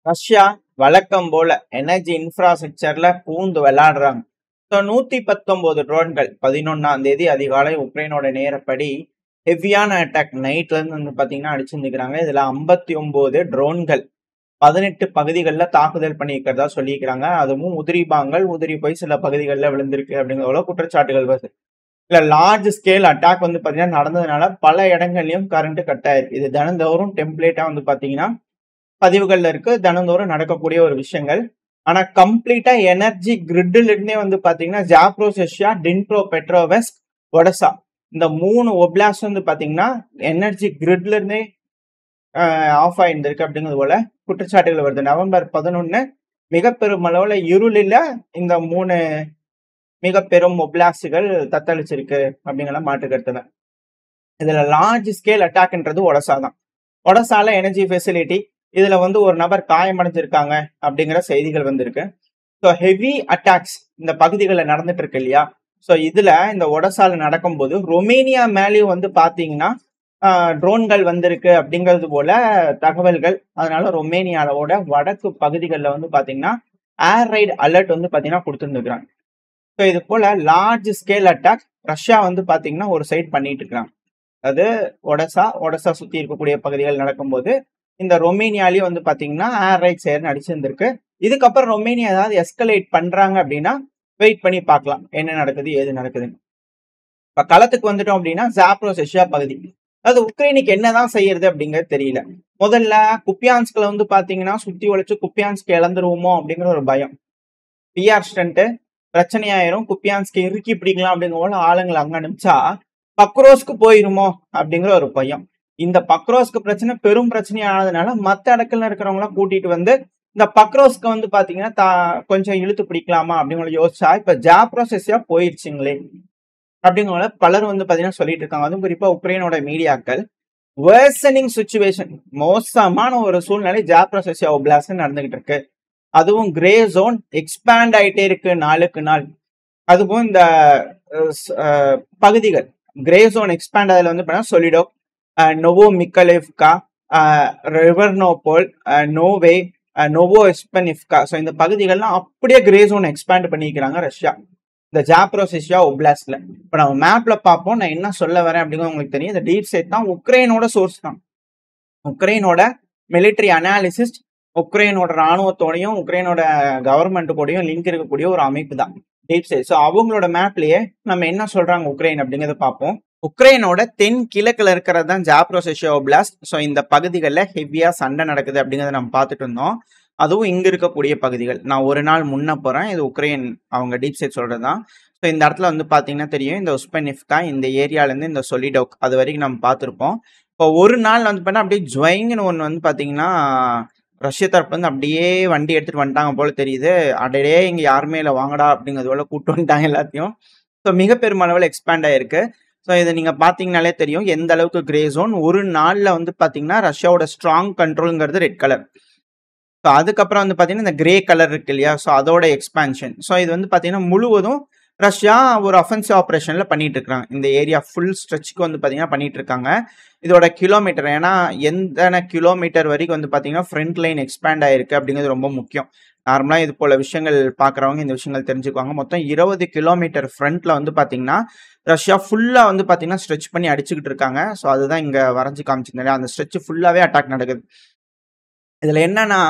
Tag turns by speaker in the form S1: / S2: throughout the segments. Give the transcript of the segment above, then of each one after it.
S1: Russia வழக்கம் போல energy இன்ஃப்ராஸ்ட்ரக்சர்ல பூந்து விளையாடுறாங்க. ஸோ 119 ட்ரோன்கள் 11ஆம் தேதி அதிகாலை உக்ரைனோட நேரப்படி ஹெவியான அட்டாக் நைட்ல இருந்து வந்து பாத்தீங்கன்னா அடிச்சிருந்துக்கிறாங்க. இதுல 59 ட்ரோன்கள் 18 பகுதிகளில் தாக்குதல் பண்ணியிருக்கிறதா சொல்லியிருக்கிறாங்க. அதுவும் உதிரி போய் சில பகுதிகளில் விழுந்திருக்கு அப்படிங்கிற குற்றச்சாட்டுகள் வருது. இல்ல லார்ஜ் ஸ்கேல் அட்டாக் வந்து பாத்தீங்கன்னா நடந்ததுனால பல இடங்கள்லயும் கரண்ட் கட் ஆயிருக்கு. இது தினந்தோறும் டெம்ப்ளேட்டா வந்து பாத்தீங்கன்னா பதிவுகள்ல இருக்கு. தினந்தோறும் நடக்கக்கூடிய ஒரு விஷயங்கள். ஆனா கம்ப்ளீட்டா எனர்ஜி கிரிட்ல இருந்தே வந்து பாத்தீங்கன்னா ஜாப்ரோசெஷியா, டின்ப்ரோ பெட்ரோவெஸ்க், ஒடசா இந்த 3 ஒப்லாஸ்ட் வந்து பாத்தீங்கன்னா எனர்ஜி கிரிட்ல இருந்தே ஆஃப் ஆயிருந்திருக்கு அப்படிங்கிறது போல குற்றச்சாட்டுகள் வருது. நவம்பர் 11 மிக பெரும் அளவுல இருளில இந்த 3 மிக பெரும் ஒப்லாஸ்டுகள் தத்தளிச்சிருக்கு அப்படிங்கிற மாற்று கருத்து. இதுல லார்ஜ் ஸ்கேல் அட்டாக்ன்றது ஒடசா தான். ஒடசால எனர்ஜி ஃபெசிலிட்டி இதுல வந்து ஒரு நபர் காயமடைஞ்சிருக்காங்க அப்படிங்கிற செய்திகள் வந்திருக்கு. ஸோ ஹெவி அட்டாக்ஸ் இந்த பகுதிகளில் நடந்துட்டு இருக்கு இல்லையா? ஸோ இதுல இந்த ஒடசால நடக்கும்போது ரொமேனியா மேலேயும் வந்து பாத்தீங்கன்னா ட்ரோன்கள் வந்திருக்கு அப்படிங்கிறது போல தகவல்கள். அதனால ரொமேனியாவோட வடக்கு பகுதிகளில் வந்து பாத்தீங்கன்னா ஏர் ரைட் அலர்ட் வந்து பாத்தீங்கன்னா கொடுத்துருந்துருக்காங்க. ஸோ இது போல லார்ஜ் ஸ்கேல் அட்டாக் ரஷ்யா வந்து பாத்தீங்கன்னா ஒரு சைட் பண்ணிட்டு இருக்காங்க. அது ஒடசா சுத்தி இருக்கக்கூடிய பகுதிகள் நடக்கும்போது இந்த ரொமேனியாலயும் வந்து பாத்தீங்கன்னா ஏர் ரைட் சேர்னு அடிச்சிருந்திருக்கு. இதுக்கப்புறம் ரொமேனியா ஏதாவது எஸ்கலேட் பண்றாங்க அப்படின்னா வெயிட் பண்ணி பார்க்கலாம் என்ன நடக்குது ஏது நடக்குதுன்னு. இப்ப களத்துக்கு வந்துட்டோம் அப்படின்னா ஜாப்ரோசெஷியா பகுதி, அதாவது உக்ரைனுக்கு என்னதான் செய்யறது அப்படிங்கிறது தெரியல. முதல்ல குப்பியான்ஸ்களை வந்து பாத்தீங்கன்னா சுத்தி ஒழிச்சு குப்பியான்ஸ்க்கு இழந்துருவோமோ அப்படிங்கிற ஒரு பயம். பிஆர் ஸ்டண்ட் பிரச்சனையாயிரும், குப்பியான்ஸ்க்கு இறுக்கி பிடிக்கலாம் அப்படிங்கிற போல ஆளுங்களை அங்க அனுப்பிச்சா பக்ரோஸ்க்கு போயிருமோ அப்படிங்கிற ஒரு பயம். இந்த பக்ரோஸ்க்கு பிரச்சனை பெரும் பிரச்சனையானதுனால மற்ற இடத்துல இருக்கிறவங்கள கூட்டிட்டு வந்து இந்த பக்ரோஸ்க்கு வந்து பாத்தீங்கன்னா கொஞ்சம் இழுத்து பிடிக்கலாமா அப்படிங்கிற யோசிச்சா இப்ப ஜாப்ரோசெஷியா போயிடுச்சுங்களே அப்படிங்கிற பலர் வந்து பாத்தீங்கன்னா சொல்லிட்டு இருக்காங்க. அதுவும் குறிப்பா உக்ரைனோட மீடியாக்கள் வேர்சனிங் சுச்சுவேஷன், மோசமான ஒரு சூழ்நிலை ஜாப்ரோசெஷியா ஒப்லாஸ்ட் நடந்துகிட்டு இருக்கு. அதுவும் கிரே ஜோன் எக்ஸ்பேண்ட் ஆயிட்டே இருக்கு நாளுக்கு நாள். அதுவும் இந்த பகுதிகள் கிரே ஜோன் எக்ஸ்பேண்ட் ஆகுதுல வந்து சொலிடோ, நோவோ மிக்கலேவ்கா, ரிவர்னோபோல், நோவே, நோவோ எஸ்பெனிவ்கா, ஸோ இந்த பகுதிகள்லாம் அப்படியே கிரே ஜோன் எக்ஸ்பேண்ட் பண்ணிக்கிறாங்க ரஷ்யா இந்த ஜாப்ரோசெஷியா ஒப்லாஸ்ட்ல. இப்போ நம்ம மேப்ல பார்ப்போம். நான் என்ன சொல்ல வரேன் அப்படிங்கிறது உங்களுக்கு தெரியும். இந்த டீப் ஸ்டேட் தான் உக்ரைனோட சோர்ஸ் தான். உக்ரைனோட மிலிட்டரி அனாலிசிஸ்ட், உக்ரைனோட ராணுவத்தோடையும் உக்ரைனோட கவர்மெண்ட் கூடயும் லிங்க் இருக்கக்கூடிய ஒரு அமைப்பு தான் டீப் ஸ்டேட். ஸோ அவங்களோட மேப்லயே நம்ம என்ன சொல்றாங்க உக்ரைன் அப்படிங்கிறத பார்ப்போம். உக்ரைனோட தென் கிழக்குல இருக்கிறது தான் ஜாப்ரோசெஷியா ஒப்லாஸ்ட். ஸோ இந்த பகுதிகளில் ஹெவியா சண்டை நடக்குது அப்படிங்கிறத நம்ம பார்த்துட்டு இருந்தோம். அதுவும் இங்க இருக்கக்கூடிய பகுதிகள். நான் ஒரு நாள் முன்ன போறேன். இது உக்ரைன் அவங்க டீப் ஸ்டேட் சொல்றதுதான். ஸோ இந்த இடத்துல வந்து பாத்தீங்கன்னா தெரியும், இந்த உஸ்பெனிவ்கா இந்த ஏரியால இருந்து இந்த சொலிடோக் அது வரைக்கும் நம்ம பார்த்துருப்போம். இப்போ ஒரு நாள் வந்து பார்த்தா அப்படியே ஜொயிங்னு ஒன்று வந்து பாத்தீங்கன்னா ரஷ்ய தரப்புல இருந்து அப்படியே வண்டி எடுத்துட்டு வந்துட்டாங்க போல தெரியுது. அடையே இங்க யாருமே இல்லை வாங்கடா அப்படிங்கிறது போல கூட்டு வந்துட்டாங்க எல்லாத்தையும். ஸோ மிக பெருமளவில் எக்ஸ்பேண்ட் ஆயிருக்கு. ஸோ இதை நீங்க பாத்தீங்கன்னாலே தெரியும் எந்த அளவுக்கு கிரே ஜோன். ஒரு நாள்ல வந்து பாத்தீங்கன்னா ரஷ்யாவோட ஸ்ட்ராங் கண்ட்ரோல்ங்கிறது ரெட் கலர். ஸோ அதுக்கப்புறம் வந்து பாத்தீங்கன்னா இந்த கிரே கலர் இருக்கு இல்லையா? ஸோ அதோட எக்ஸ்பான்ஷன். ஸோ இது வந்து பாத்தீங்கன்னா முழுவதும் ரஷ்யா ஒரு அஃபென்சிவ் ஆப்ரேஷன்ல பண்ணிட்டு இருக்காங்க. இந்த ஏரியா ஃபுல் ஸ்ட்ரெச்சுக்கு வந்து பாத்தீங்கன்னா பண்ணிட்டு இருக்காங்க. இதோட கிலோமீட்டர், ஏன்னா எந்த கிலோமீட்டர் வரைக்கும் வந்து பாத்தீங்கன்னா ஃப்ரண்ட் லைன் எக்ஸ்பேண்ட் ஆயிருக்கு அப்படிங்கிறது ரொம்ப முக்கியம். நார்மலா இது போல விஷயங்கள் பாக்குறவங்க இந்த விஷயங்கள் தெரிஞ்சுக்குவாங்க. மொத்தம் 20 கிலோமீட்டர் ஃப்ரண்ட்ல வந்து பாத்தீங்கன்னா ரஷ்யா ஃபுல்லா வந்து பாத்தீங்கன்னா ஸ்ட்ரெச் பண்ணி அடிச்சுக்கிட்டு இருக்காங்க. ஸோ அதுதான் இங்க வரைஞ்சு காமிச்சிருந்தேன். அந்த ஸ்ட்ரெச் ஃபுல்லாவே அட்டாக் நடக்குது. இதுல என்னன்னா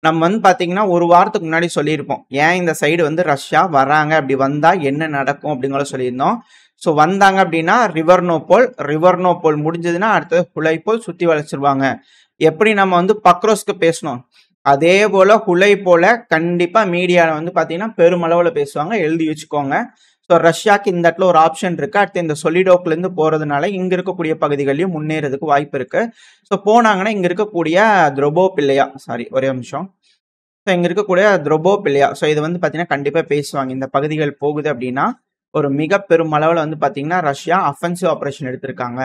S1: நம்ம வந்து பாத்தீங்கன்னா ஒரு வாரத்துக்கு முன்னாடி சொல்லியிருப்போம் ஏன் இந்த சைடு வந்து ரஷ்யா வராங்க, அப்படி வந்தா என்ன நடக்கும் அப்படிங்கிற சொல்லியிருந்தோம். ஸோ வந்தாங்க அப்படின்னா ரிவர்னோபோல் முடிஞ்சதுன்னா அடுத்தது ஹுலைபோல் சுத்தி வளைச்சிருவாங்க. எப்படி நம்ம வந்து பக்ரோஸ்க்கு பேசணும் அதே போல ஹுலை போல கண்டிப்பா மீடியால வந்து பாத்தீங்கன்னா பெருமளவுல பேசுவாங்க, எழுதி வச்சுக்கோங்க. ஸோ ரஷ்யாக்கு இந்த இடத்துல ஒரு ஆப்ஷன் இருக்கு. அடுத்து இந்த சொலிடோக்ல இருந்து போறதுனால இங்க இருக்கக்கூடிய பகுதிகளையும் முன்னேறதுக்கு வாய்ப்பு இருக்கு. ஸோ போனாங்கன்னா இங்க இருக்கக்கூடிய ஒரே நிமிஷம். ஸோ இங்க இருக்கக்கூடிய த்ரோபோபில்லியா, ஸோ இது வந்து பாத்தீங்கன்னா கண்டிப்பா பேசுவாங்க. இந்த பகுதிகள் போகுது அப்படின்னா ஒரு மிக பெரும் அளவுல வந்து பாத்தீங்கன்னா ரஷ்யா அஃபென்சிவ் ஆபரேஷன் எடுத்திருக்காங்க.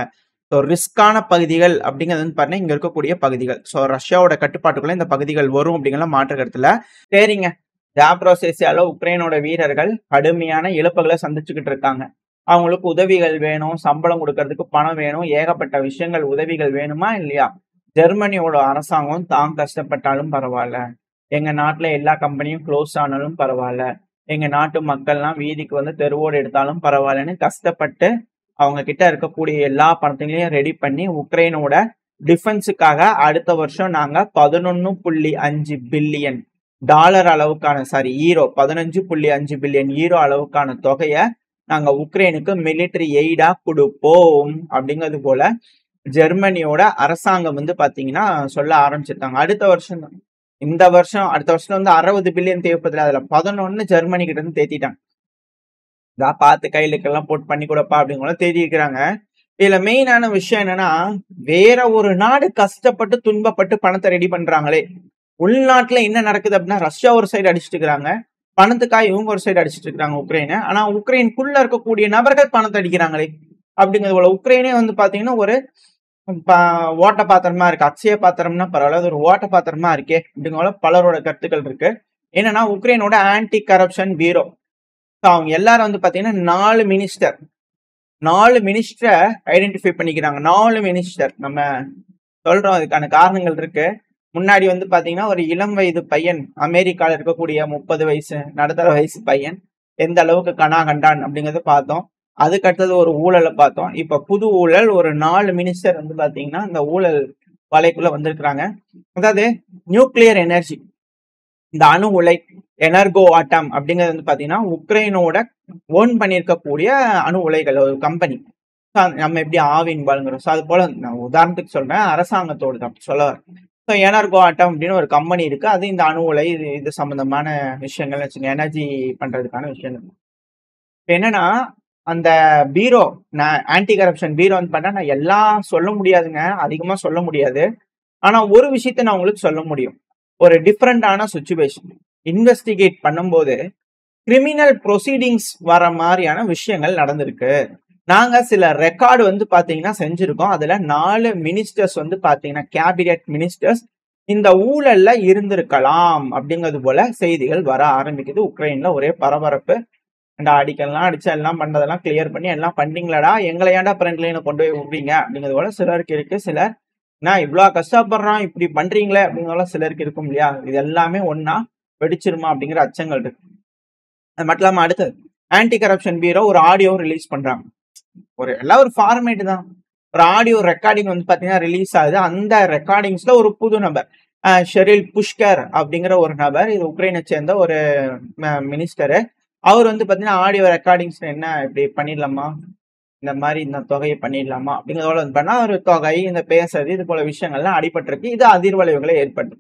S1: ஸோ ரிஸ்கான பகுதிகள் அப்படிங்கிறது வந்து பாத்தீங்கன்னா இங்க இருக்கக்கூடிய பகுதிகள். ஸோ ரஷ்யாவோட கட்டுப்பாட்டுக்குள்ள இந்த பகுதிகள் வரும் அப்படிங்கிற மாற்று கருத்துல. சரிங்க, ஜாப்ரோசெஷியால உக்ரைனோட வீரர்கள் கடுமையான இழப்புகளை சந்திச்சுக்கிட்டு இருக்காங்க. அவங்களுக்கு உதவிகள் வேணும், சம்பளம் கொடுக்கறதுக்கு பணம் வேணும், ஏகப்பட்ட விஷயங்கள் உதவிகள் வேணுமா இல்லையா? ஜெர்மனியோட அரசாங்கம் தான் கஷ்டப்பட்டாலும் பரவாயில்ல, எங்க நாட்டுல எல்லா கம்பெனியும் க்ளோஸ் ஆனாலும் பரவாயில்ல, எங்க நாட்டு மக்கள்லாம் வீதிக்கு வந்து தெருவோடு எடுத்தாலும் பரவாயில்லன்னு கஷ்டப்பட்டு அவங்க கிட்ட இருக்கக்கூடிய எல்லா பணத்தையும் ரெடி பண்ணி உக்ரைனோட டிஃபென்ஸுக்காக அடுத்த வருஷம் நாங்க 11.5 பில்லியன் டாலர் அளவுக்கான ஈரோ 15.5 பில்லியன் ஈரோ அளவுக்கான தொகையை நாங்க உக்ரைனுக்கு மிலிட்டரி எய்டா கொடுப்போம் அப்படிங்கிறது போல ஜெர்மனியோட அரசாங்கம் வந்து பாத்தீங்கன்னா சொல்ல ஆரம்பிச்சிருக்காங்க. அடுத்த வருஷம் அடுத்த வருஷம் வந்து 60 பில்லியன் தேவைப்படுது, அதுல 11 ஜெர்மனி கிட்ட இருந்து தேத்திட்டாங்க. பார்த்து கையிலுக்கெல்லாம் போட்டு பண்ணி கொடுப்பா அப்படிங்கிற தேதி இருக்கிறாங்க. இதுல மெயினான விஷயம் என்னன்னா, வேற ஒரு நாடு கஷ்டப்பட்டு துன்பப்பட்டு பணத்தை ரெடி பண்றாங்களே, உள்நாட்டுல என்ன நடக்குது அப்படின்னா ரஷ்யா ஒரு சைடு அடிச்சுட்டு இருக்கிறாங்க, பணத்துக்காக இவங்க ஒரு சைடு அடிச்சுட்டு இருக்காங்க உக்ரைனை. ஆனா உக்ரைனுக்குள்ள இருக்கக்கூடிய நபர்கள் பணத்தை அடிக்கிறாங்களே அப்படிங்கிறது போல உக்ரைனே வந்து பாத்தீங்கன்னா ஒரு ஓட்ட பாத்திரமா இருக்கு. அக்ஷய பாத்திரம்னா பரவாயில்ல, ஒரு ஓட்ட பாத்திரமா இருக்கே அப்படிங்கிற பலரோட கருத்துக்கள் இருக்கு. என்னன்னா உக்ரைனோட ஆன்டி கரப்ஷன் பியூரோ அவங்க எல்லாரும் வந்து பாத்தீங்கன்னா 4 மினிஸ்டரை ஐடென்டிஃபை பண்ணிக்கிறாங்க. 4 மினிஸ்டர் நம்ம சொல்றோம், அதுக்கான காரணங்கள் இருக்கு. முன்னாடி வந்து பாத்தீங்கன்னா ஒரு இளம் வயது பையன், அமெரிக்கால இருக்கக்கூடிய 30 வயசு நடுத்தர வயசு பையன் எந்த அளவுக்கு கனா கண்டான் அப்படிங்கறத பார்த்தோம். அதுக்கு அடுத்தது ஒரு ஊழலை பார்த்தோம். இப்ப புது ஊழல், ஒரு 4 மினிஸ்டர் வந்து பாத்தீங்கன்னா இந்த ஊழல் வலைக்குள்ள வந்திருக்கிறாங்க. அதாவது நியூக்ளியர் எனர்ஜி, இந்த அணு உலை, எனர்கோ ஆட்டம் அப்படிங்கிறது வந்து பாத்தீங்கன்னா உக்ரைனோட ஓன் பண்ணியிருக்கக்கூடிய அணு உலைகள் ஒரு கம்பெனி. நம்ம எப்படி ஆவின் பாலுங்கிறோம், அது போல நான் உதாரணத்துக்கு சொல்றேன், அரசாங்கத்தோடு தான் சொல்ல வரேன். ஸோ எனர்கோ ஆட்டம் அப்படின்னு ஒரு கம்பெனி இருக்கு, அது இந்த அணு உலை இது சம்பந்தமான விஷயங்கள் வச்சுங்க, எனர்ஜி பண்றதுக்கான விஷயங்கள். என்னன்னா அந்த பீரோ ஆன்டி கரப்ஷன் பீரோ வந்து பண்ணா நான் எல்லாம் சொல்ல முடியாதுங்க, அதிகமா சொல்ல முடியாது. ஆனா ஒரு விஷயத்த நான் உங்களுக்கு சொல்ல முடியும். ஒரு டிஃப்ரெண்டான சுச்சுவேஷன் இன்வெஸ்டிகேட் பண்ணும்போது கிரிமினல் ப்ரொசீடிங்ஸ் வர மாதிரியான விஷயங்கள் நடந்திருக்கு. நாங்க சில ரெக்கார்டு வந்து பாத்தீங்கன்னா செஞ்சிருக்கோம். அதுல 4 மினிஸ்டர்ஸ் வந்து பாத்தீங்கன்னா கேபினெட் மினிஸ்டர்ஸ் இந்த ஊழல்ல இருந்திருக்கலாம் அப்படிங்கிறது போல செய்திகள் வர ஆரம்பிக்குது. உக்ரைன்ல ஒரே பரபரப்பு. அடிக்கலாம் அடிச்சு எல்லாம் பண்றதெல்லாம் கிளியர் பண்ணி எல்லாம் பண்ணிங்களாடா, எங்களை ஏன்டா ஃப்ரண்ட் லைனை கொண்டு போய் விடுறீங்க அப்படிங்கிறது போல சிலருக்கு இருக்கு. சிலர் நான் இவ்வளவு கஷ்டப்படுறான் இப்படி பண்றீங்களே அப்படிங்கிறதெல்லாம் சிலருக்கு இருக்கும் இல்லையா. இது எல்லாமே ஒன்னா வெடிச்சிருமா அப்படிங்கிற அச்சங்கள் இருக்கு. அது மட்டும் இல்லாம அடுத்தது ஆன்டி கரப்ஷன் பியூரோ ஒரு ஆடியோ ரிலீஸ் பண்றாங்க. எல்லாம் ஒரு ஃபார்மேட் தான். ஒரு ஆடியோ ரெக்கார்டிங் வந்து பாத்தீங்கன்னா ரிலீஸ் ஆகுது. அந்த ரெக்கார்டிங்ஸ்ல ஒரு புது நபர் ஷெரில் புஷ்கர் அப்படிங்கிற ஒரு நபர், இது உக்ரைனை சேர்ந்த ஒரு மினிஸ்டரு. அவர் வந்து பாத்தீங்கன்னா ஆடியோ ரெக்கார்டிங்ஸ் என்ன இப்படி பண்ணிடலாமா, இந்த மாதிரி இந்த தொகையை பண்ணிடலாமா அப்படிங்கிறதோட வந்து பண்ணா ஒரு தொகை இந்த பேசுறது இது போல விஷயங்கள்லாம் அடிபட்டிருக்கு. இது அதிர்வலைவுகளை ஏற்பட்டு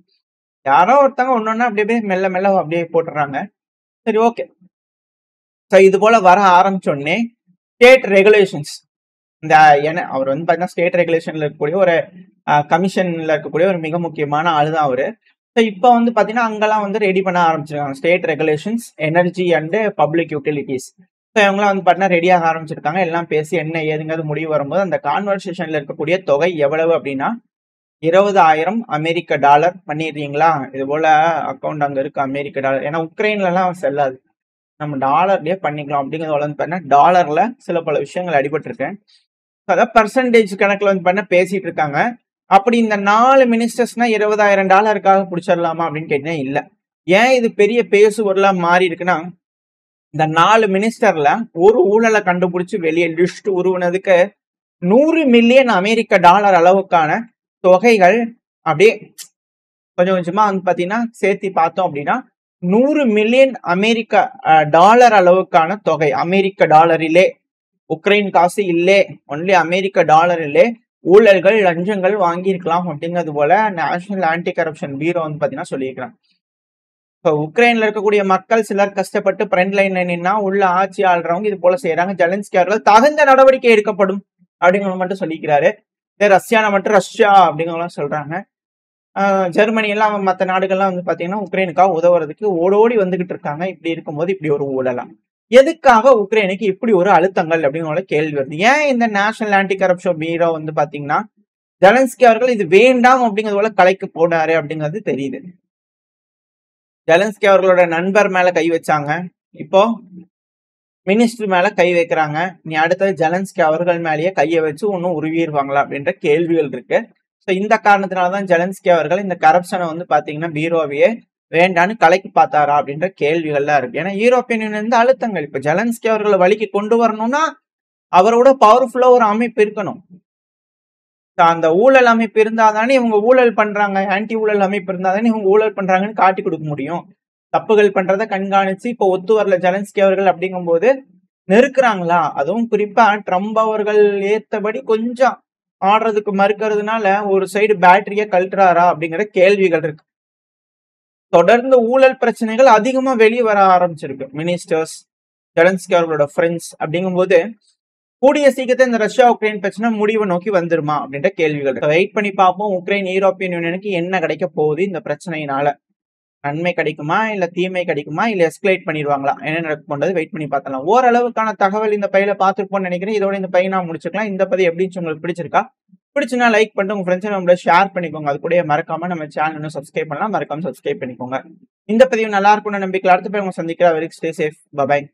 S1: யாரோ ஒருத்தவங்க ஒன்னொன்னா அப்படியே மெல்ல மெல்ல அப்படியே போட்டுறாங்க. சரி, ஓகே. ஸோ இது போல வர ஆரம்பிச்சோடனே ஸ்டேட் ரெகுலேஷன்ஸ், இந்த அவர் வந்து பாத்தீங்கன்னா ஸ்டேட் ரெகுலேஷன்ல இருக்கக்கூடிய ஒரு கமிஷன்ல இருக்கக்கூடிய ஒரு மிக முக்கியமான ஆளுதான் அவரு. ஸோ இப்போ வந்து பாத்தீங்கன்னா அங்கெல்லாம் வந்து ரெடி பண்ண ஆரம்பிச்சிருக்காங்க. State regulations, energy and public utilities. So இவங்களாம் வந்து பாத்தீங்கன்னா ரெடியாக ஆரம்பிச்சிருக்காங்க. எல்லாம் பேசி என்ன ஏதுங்கிறது முடிவு வரும்போது அந்த கான்வர்சேஷன்ல இருக்கக்கூடிய தொகை எவ்வளவு அப்படின்னா 20,000 அமெரிக்க டாலர் பண்ணிடுறீங்களா, இது போல அக்கௌண்ட் அங்க இருக்கு அமெரிக்க டாலர், ஏன்னா உக்ரைன்ல எல்லாம் செல்லாது, நம்ம டாலர்லயே பண்ணிக்கலாம் அப்படிங்கிறது வந்து பாத்தீங்கன்னா டாலர்ல சில பல விஷயங்கள் அடிபட்டிருக்கேன். அதான் பர்சன்டேஜ் கணக்குல வந்து பண்ண பேசிட்டு இருக்காங்க. அப்படி இந்த 4 மினிஸ்டர்ஸ்னா 20,000 டாலருக்காக பிடிச்சிடலாமா அப்படின்னு கேட்டீங்கன்னா இல்ல. ஏன் இது பெரிய பேசுபொருளா மாறி இருக்குன்னா, இந்த 4 மினிஸ்டர்ல ஒரு ஊழலை கண்டுபிடிச்சு வெளியே லிஸ்ட் உருவனதுக்கு 100 மில்லியன் அமெரிக்க டாலர் அளவுக்கான தொகைகள் அப்படியே கொஞ்சம் கொஞ்சமா வந்து பாத்தீங்கன்னா சேர்த்து பார்த்தோம் அப்படின்னா 100 மில்லியன் அமெரிக்க டாலர் அளவுக்கான தொகை, அமெரிக்க டாலரிலே, உக்ரைன் காசு இல்லே, ஒன்லி அமெரிக்க டாலரிலே ஊழல்கள் லஞ்சங்கள் வாங்கியிருக்கலாம் அப்படிங்கிறது போல நேஷனல் ஆன்டி கரப்ஷன் பியூரோ வந்து பாத்தீங்கன்னா சொல்லியிருக்கிறாங்க. இப்போ உக்ரைன்ல இருக்கக்கூடிய மக்கள் சிலர் கஷ்டப்பட்டு ஃப்ரண்ட் லைன்ல நின்னா உள்ள ஆட்சி ஆள்றவங்க இது போல செய்யறாங்க. ஜெலன்ஸ்கி அவர்கள் தகுந்த நடவடிக்கை எடுக்கப்படும் அப்படிங்கிற மட்டும் சொல்லிக்கிறாரு. ரஷ்யானா மட்டும் ரஷ்யா அப்படிங்கிறவங்க சொல்றாங்க. ஜெர்மனி எல்லாம் மற்ற நாடுகள்லாம் வந்து பாத்தீங்கன்னா உக்ரைனுக்காக உதவுறதுக்கு ஓடோடி வந்துகிட்டு இருக்காங்க. இப்படி இருக்கும்போது இப்படி ஒரு ஊழலாம் எதுக்காக உக்ரைனுக்கு இப்படி ஒரு அழுத்தங்கள் அப்படிங்கிற கேள்வி வருது. ஏன் இந்த நேஷனல் ஆன்டி கரப்ஷன் பியூரோ வந்து பாத்தீங்கன்னா ஜெலன்ஸ்கி அவர்கள் இது வேண்டாம் அப்படிங்கிறது போல கலைக்கு போனாரு அப்படிங்கிறது தெரியுது. ஜெலன்ஸ்கி அவர்களோட நண்பர் மேல கை வச்சாங்க, இப்போ மினிஸ்டர் மேல கை வைக்கிறாங்க. நீ அடுத்தது ஜெலன்ஸ்கி அவர்கள் மேலேயே கையை வச்சு ஒன்னும் உருவிடுவாங்களா அப்படின்ற கேள்விகள் இருக்கு. ஸோ இந்த காரணத்தினாலதான் ஜெலன்ஸ்கி அவர்கள் இந்த கரப்ஷனை வந்து பாத்தீங்கன்னா பீரோவையே வேண்டான்னு கலைக்கு பார்த்தாரா அப்படின்ற கேள்விகள்லாம் இருக்கு. ஏன்னா யூரோப்பியன் யூனியன் வந்து அழுத்தங்கள் இப்ப ஜெலன்ஸ்கி அவர்களை வழிக்கு கொண்டு வரணும்னா அவரோட பவர்ஃபுல்லா ஒரு அமைப்பு இருக்கணும். அந்த ஊழல் அமைப்பு இருந்தாதானே இவங்க ஊழல் பண்றாங்க, ஆன்டி ஊழல் அமைப்பு இருந்தாதானே இவங்க ஊழல் பண்றாங்கன்னு காட்டி கொடுக்க முடியும். தப்புகள் பண்றதை கண்காணிச்சு இப்ப ஒத்து வரல ஜெலன்ஸ்கி அவர்கள் அப்படிங்கும் போது நெருக்குறாங்களா? அதுவும் குறிப்பா ட்ரம்ப் அவர்கள் ஏத்தபடி கொஞ்சம் ஆடுறதுக்கு மறுக்கிறதுனால ஒரு சைடு பேட்டரிய கழட்டுறாரா அப்படிங்கிற கேள்விகள் இருக்கு. தொடர்ந்து ஊழல் பிரச்சனைகள் அதிகமா வெளியே வர ஆரம்பிச்சிருக்கு. மினிஸ்டர்ஸ், ஜெலன்ஸ்கி அவர்களோட ஃப்ரெண்ட்ஸ் அப்படிங்கும் போது கூடிய சீக்கிரத்தை இந்த ரஷ்யா உக்ரைன் பிரச்சனை முடிவை நோக்கி வந்துருமா அப்படின்ற கேள்விகள். வெயிட் பண்ணி பார்ப்போம் உக்ரைன் யூரோப்பியன் யூனியனுக்கு என்ன கிடைக்க போகுது இந்த பிரச்சனையினால. நன்மை கிடைக்குமா இல்ல தீமை கிடைக்குமா இல்ல எஸ்கலேட் பண்ணிடுவாங்களா, என்ன நடக்கும் வெயிட் பண்ணி பார்த்தலாம். ஓரளவுக்கான தகவல் இந்த பையில பார்த்துருப்போம்னு நினைக்கிறேன். இதோட இந்த பையனா முடிச்சுக்கலாம். இந்த பதிவு எப்படின்னு உங்களுக்கு பிடிச்சிருக்கா? பிடிச்சுன்னா லைக் பண்ணிட்டு உங்க ஃப்ரெண்ட்ஸ் நம்மளோட ஷேர் பண்ணிக்கோங்க. அது கூட மறக்காம நம்ம சேனல் இன்னும் சப்ஸ்கிரைப் பண்ணலாம், மறக்காம சப்ஸ்கிரைப் பண்ணிக்கோங்க. இந்த பதிவு நல்லா இருக்கும்னு நம்பிக்கை. அடுத்த பேர் உங்க சந்திக்கிறா. Very stay safe. பை.